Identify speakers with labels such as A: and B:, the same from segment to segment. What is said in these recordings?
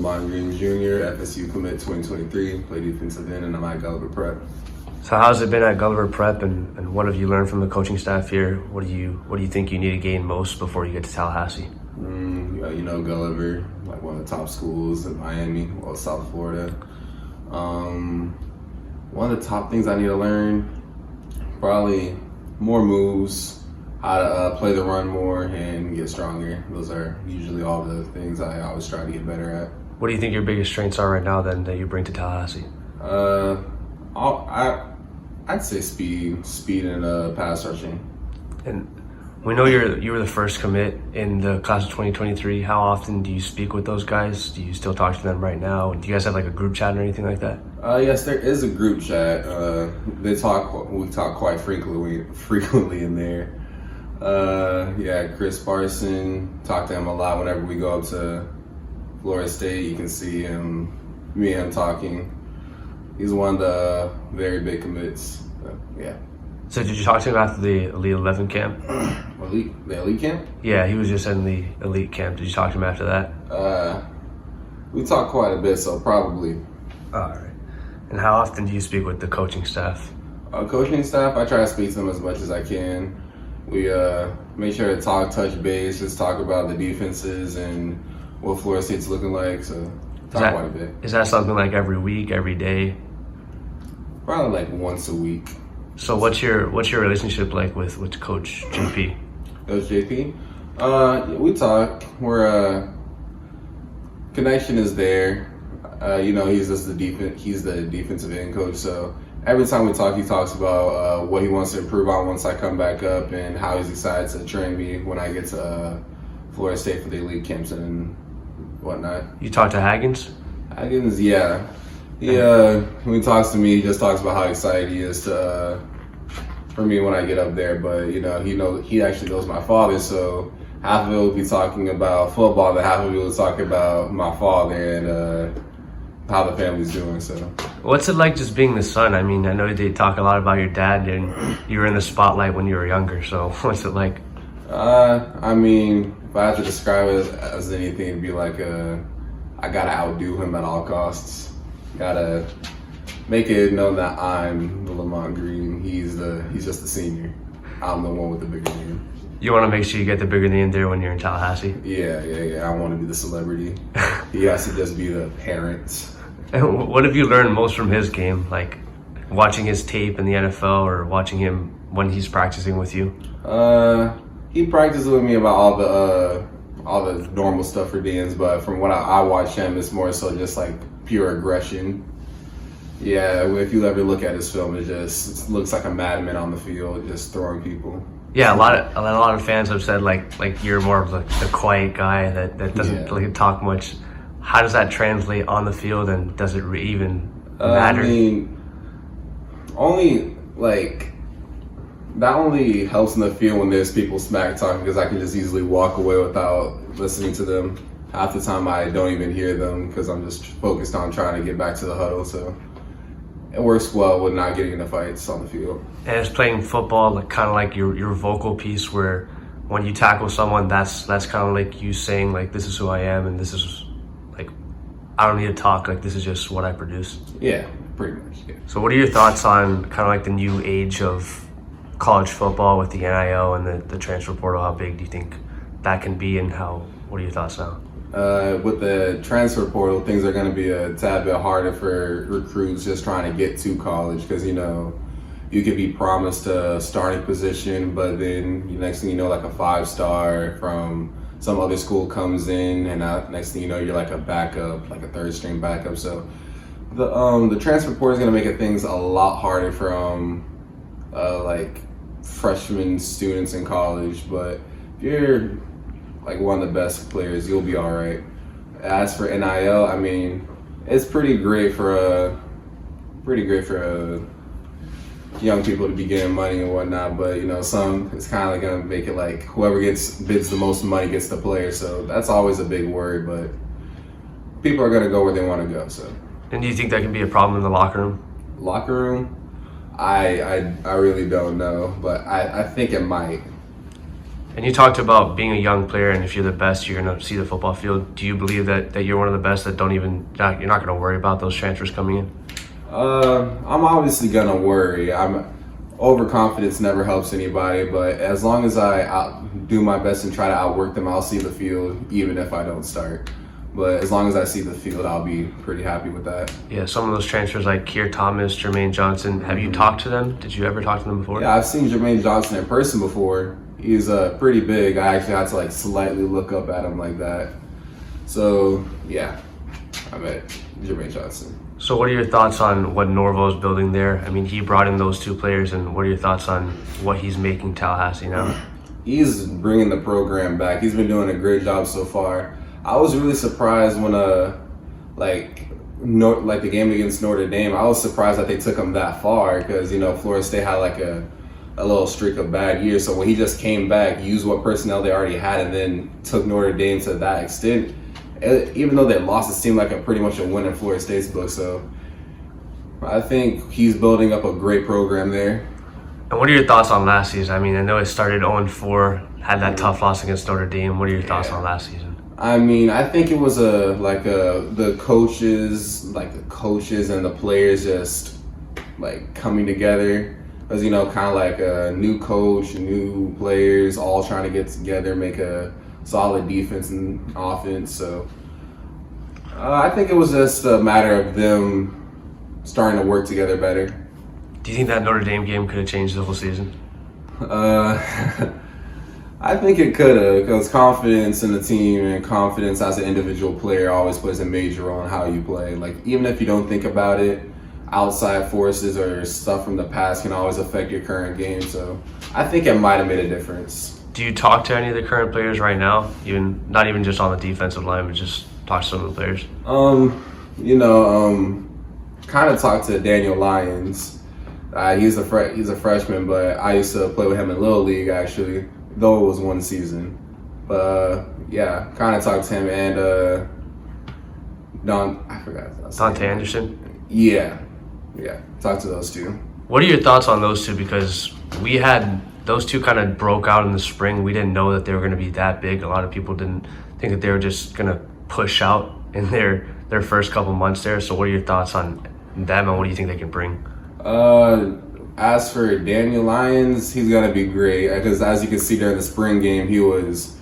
A: Lamont Green Jr, FSU commit 2023, play defensive end, and I'm at Gulliver Prep.
B: So how's it been at Gulliver Prep, and what have you learned from the coaching staff here? What do you think you need to gain most before you get to Tallahassee?
A: Gulliver, like one of the top schools in Miami, well, South Florida. One of the top things I need to learn, probably more moves, how to play the run more and get stronger. Those are usually all the things I always try to get better at.
B: What do you think your biggest strengths are right now then that you bring to Tallahassee?
A: I'd say speed and pass rushing.
B: And we know you were the first commit in the class of 2023. How often do you speak with those guys? Do you still talk to them right now? Do you guys have like a group chat or anything like that?
A: Yes, there is a group chat. We talk quite frequently in there. Chris Parson, talk to him a lot whenever we go up to Florida State. You can see me and him talking. He's one of the very big commits. Yeah.
B: So did you talk to him after the Elite 11 camp?
A: The Elite camp?
B: Yeah, he was just in the Elite camp. Did you talk to him after that?
A: We talked quite a bit, so probably.
B: All right. And how often do you speak with the coaching staff?
A: Coaching staff, I try to speak to them as much as I can. We make sure to touch base, just talk about the defenses and what Florida State's looking like. So talk quite a bit.
B: Is that something like every week, every day?
A: Probably like once a week.
B: So what's your relationship like with Coach JP?
A: Coach JP? We talk. Connection is there. He's just he's the defensive end coach. So every time we talk, he talks about what he wants to improve on once I come back up and how he's excited to train me when I get to Florida State for the elite camps and whatnot.
B: You talk to Haggins?
A: Haggins, yeah. When he talks to me, he just talks about how excited he is for me when I get up there. But he actually knows my father, so half of it will be talking about football, and half of it will talk about my father and how the family's doing. So,
B: what's it like just being the son? I mean, I know they talk a lot about your dad, and you were in the spotlight when you were younger. So, what's it like?
A: If I had to describe it as anything, it'd be like I gotta outdo him at all costs. Gotta make it known that I'm the Lamont Green. He's just the senior. I'm the one with the bigger name.
B: You want to make sure you get the bigger name there when you're in Tallahassee?
A: Yeah. I want to be the celebrity. He has to just be the parent.
B: And what have you learned most from his game? Like watching his tape in the NFL or watching him when he's practicing with you?
A: He practices with me about all the normal stuff for DNs, but from what I watch him, it's more so just like pure aggression. Yeah, if you ever look at his film, it looks like a madman on the field, just throwing people.
B: Yeah, a lot of fans have said like you're more of the quiet guy that doesn't really talk much. How does that translate on the field, and does it even matter?
A: That only helps in the field when there's people smack talking, because I can just easily walk away without listening to them. Half the time I don't even hear them because I'm just focused on trying to get back to the huddle. So it works well with not getting into fights on the field.
B: And it's playing football, like kind of like your vocal piece, where when you tackle someone, that's kind of like you saying like, this is who I am, and this is like, I don't need to talk, like this is just what I produce.
A: Yeah, pretty much. Yeah.
B: So what are your thoughts on kind of like the new age of college football with the NIL and the transfer portal? How big do you think that can be, and what are your thoughts now?
A: With the transfer portal, things are going to be a tad bit harder for recruits just trying to get to college, because you could be promised a starting position, but then next thing you know, like a 5-star from some other school comes in, and next thing you know, you're like a backup, like a third-string backup. So the transfer portal is going to make things a lot harder from like freshman students in college. But if you're like one of the best players, you'll be all right. As for NIL, it's pretty great for young people to be getting money and whatnot, but it's kind of like gonna make it like whoever bids the most money gets the player. So that's always a big worry, but people are gonna go where they want to go. So.
B: And do you think that can be a problem in the locker room?
A: Locker room, I really don't know, but I think it might.
B: And you talked about being a young player, and if you're the best, you're going to see the football field. Do you believe that you're one of the best that you're not going to worry about those transfers coming in?
A: I'm obviously gonna worry. Overconfidence never helps anybody, but as long as I do my best and try to outwork them, I'll see the field even if I don't start. But as long as I see the field, I'll be pretty happy with that.
B: Yeah, some of those transfers like Keir Thomas, Jermaine Johnson, have you talked to them? Did you ever talk to them before?
A: Yeah, I've seen Jermaine Johnson in person before. He's pretty big. I actually had to like slightly look up at him like that. So yeah, I met Jermaine Johnson.
B: So what are your thoughts on what Norvell is building there? I mean, he brought in those two players, and what are your thoughts on what he's making Tallahassee now?
A: He's bringing the program back. He's been doing a great job so far. I was really surprised when like the game against Notre Dame, I was surprised that they took him that far because, Florida State had like a little streak of bad years. So when he just came back, used what personnel they already had, and then took Notre Dame to that extent, even though they lost, it seemed like pretty much a win in Florida State's book. So I think he's building up a great program there.
B: And what are your thoughts on last season? I mean, I know it started 0-4, had that tough loss against Notre Dame. What are your thoughts on last season?
A: I mean, I think it was the coaches and the players just like coming together. Because, kind of like a new coach, new players, all trying to get together, make a solid defense and offense. So I think it was just a matter of them starting to work together better.
B: Do you think that Notre Dame game could have changed the whole season?
A: I think it could have, because confidence in the team and confidence as an individual player always plays a major role in how you play. Like, even if you don't think about it, outside forces or stuff from the past can always affect your current game. So I think it might have made a difference.
B: Do you talk to any of the current players right now? Not even just on the defensive line, but just talk to some of the players?
A: Kind of talked to Daniel Lyons. He's a freshman, but I used to play with him in Little League actually, though it was one season. But yeah, kind of talked to him and
B: Dante Anderson?
A: Yeah, talk to those two.
B: What are your thoughts on those two? Because we had those two kind of broke out in the spring. We didn't know that they were going to be that big. A lot of people didn't think that they were just going to push out in their first couple months there. So what are your thoughts on them and what do you think they can bring?
A: As for Daniel Lyons, he's going to be great because as you can see during the spring game, he was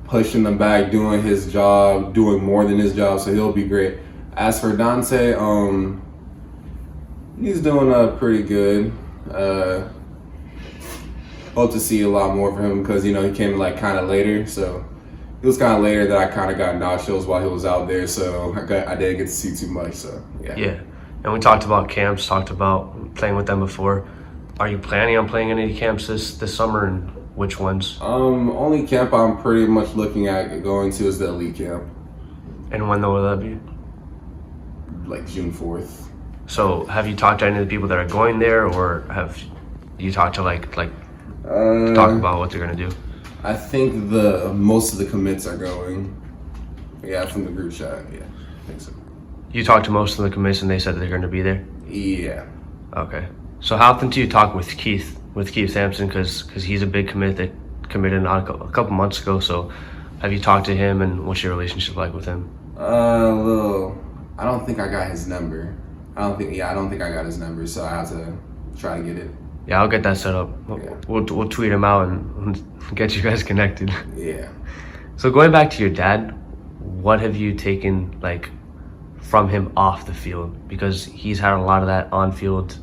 A: pushing them back, doing his job, doing more than his job, so he'll be great. As for Dante, he's doing pretty good. Hope to see a lot more from him because, he came like kind of later, so it was kind of later that I kind of got nachos while he was out there, so I didn't get to see too much, so yeah.
B: Yeah, and we talked about camps, talked about playing with them before. Are you planning on playing any camps this summer, and which ones?
A: Only camp I'm pretty much looking at going to is the elite camp.
B: And when will that be?
A: Like June 4th.
B: So have you talked to any of the people that are going there, or have you talked to talk about what they're gonna do?
A: I think most of the commits are going. Yeah, from the group chat. Yeah, I think so.
B: You talked to most of the commits and they said that they're gonna be there?
A: Yeah.
B: Okay. So how often do you talk with Keith Sampson? Because he's a big commit that committed a couple months ago. So have you talked to him, and what's your relationship like with him?
A: Well, I don't think I got his number. I don't think I got his number, so I have to try to get it.
B: Yeah, I'll get that set up.
A: Yeah.
B: We'll tweet him out and get you guys connected.
A: Yeah.
B: So going back to your dad, what have you taken from him off the field? Because he's had a lot of that on-field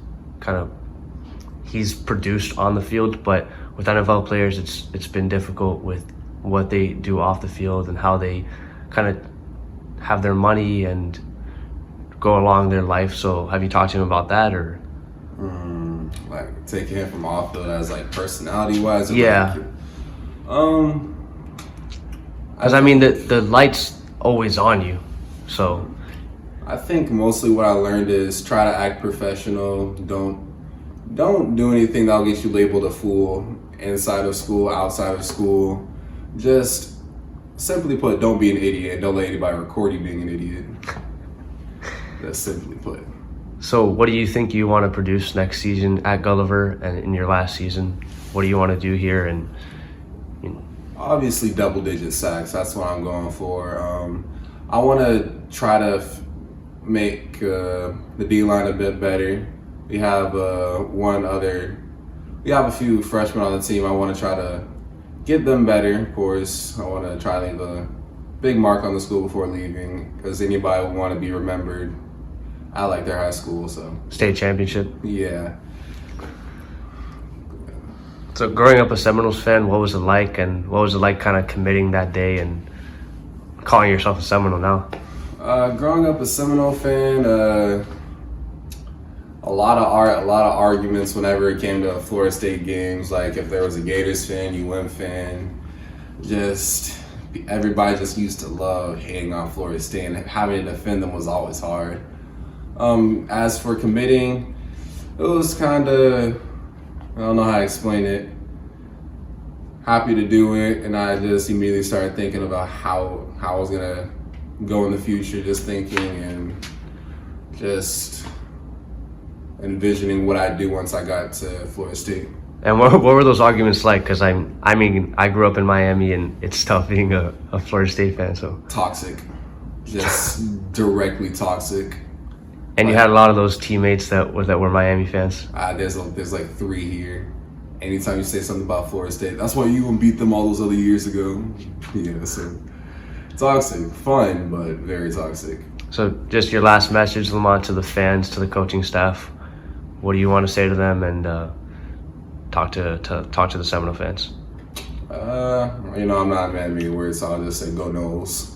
B: he's produced on the field, but with NFL players, it's been difficult with what they do off the field and how they kind of have their money and go along their life. So have you talked to him about that, or?
A: Like taking him from off field as personality wise?
B: Yeah. Because the light's always on you, so.
A: I think mostly what I learned is try to act professional. Don't do anything that'll get you labeled a fool inside of school, outside of school. Just simply put, don't be an idiot. Don't let anybody record you being an idiot. That's simply put.
B: So what do you think you want to produce next season at Gulliver and in your last season? What do you want to do here? And
A: Obviously, double-digit sacks. That's what I'm going for. I want to try to make the D-line a bit better. We have we have a few freshmen on the team. I want to try to get them better, of course. I want to try to leave a big mark on the school before leaving, because anybody would want to be remembered at like their high school. So
B: State championship.
A: yeah.
B: So growing up a Seminoles fan, what was it like, and what was it like kind of committing that day and calling yourself a Seminole now?
A: Growing up a Seminole fan, a lot of arguments whenever it came to Florida State games. Like if there was a Gators fan, UM fan, just everybody just used to love hating on Florida State, and having to defend them was always hard. As for committing, it was kind of, I don't know how to explain it. Happy to do it, and I just immediately started thinking about how I was gonna go in the future, just thinking and just envisioning what I'd do once I got to Florida State.
B: And what were those arguments like? Because I mean, I grew up in Miami, and it's tough being a Florida State fan. So
A: Toxic, just directly toxic.
B: And you had a lot of those teammates that were Miami fans.
A: There's like 3 here. Anytime you say something about Florida State, that's why you beat them all those other years ago. Yeah, so toxic, fun, but very toxic.
B: So just your last message, Lamont, to the fans, to the coaching staff. What do you want to say to them, and talk to the Seminole fans?
A: I'm not a man of many words, so I'll just say go Noles.